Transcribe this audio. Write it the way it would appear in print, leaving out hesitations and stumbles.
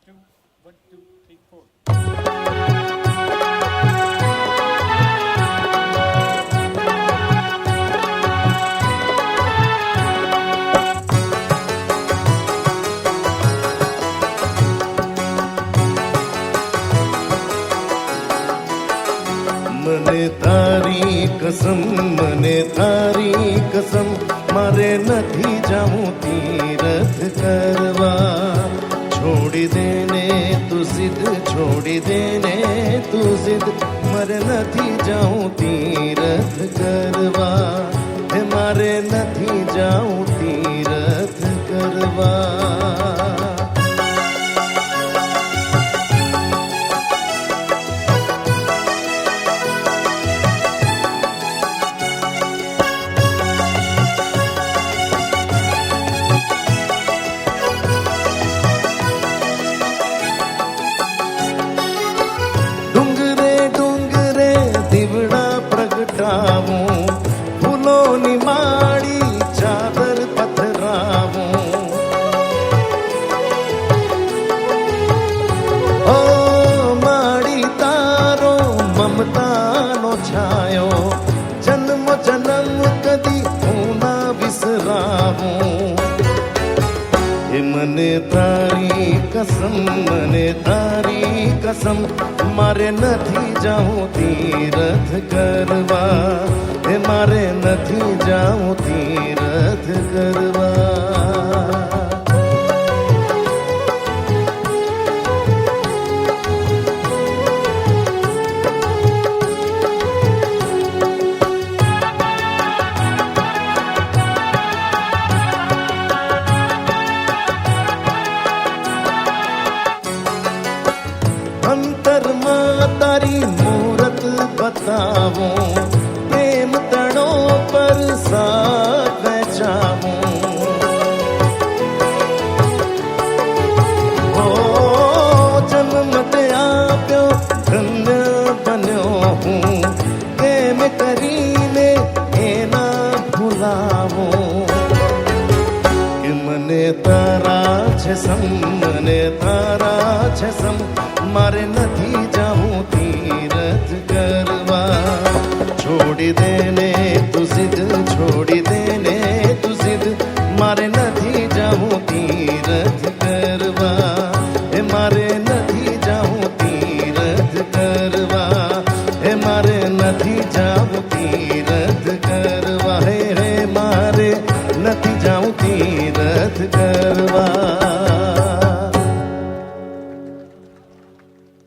2, 1, 2, 3, 4. મને તારી કસમ, મને તારી કસમ, મારે નથી જાવું તીરથ કરવા. છોડી દેને તું સિદ્ધ, છોડી દેને તું સિદ્ધ, મારે નથી જાવું તીરથ કરવા. હે મારે નથી જાવું તીરથ કરવા. પ્રગટાવું ફૂલોની માળી ચાદર પથરાવું. ઓ માળી તારો મમતાનો છાયો, જન્મ જન્મ કદી હું ના વિસરાવું. એ મને તારી કસમ, મને તારી કસમ, મારે નથી જાવું તીરથ કરવા. એ મારે નથી જાવું તીરથ કરવા. અંતરમાં તારી મૂરત બતાવું, પ્રેમ તણો પર સાથ વેચાવું. ઓ જન્મ તે આપ્યો, ધન્ય બન્યો હું, કેમ કરીને એના ભૂલાવું. કે મને તારા છે સમ, મને તારા છે સમ, મારે નથી જાવું તીરથ કરવા. છોડી દેને તું સિદ્ધ, છોડી દેને તું સિદ્ધ, મારે નથી જાવું તીરથ કરવા.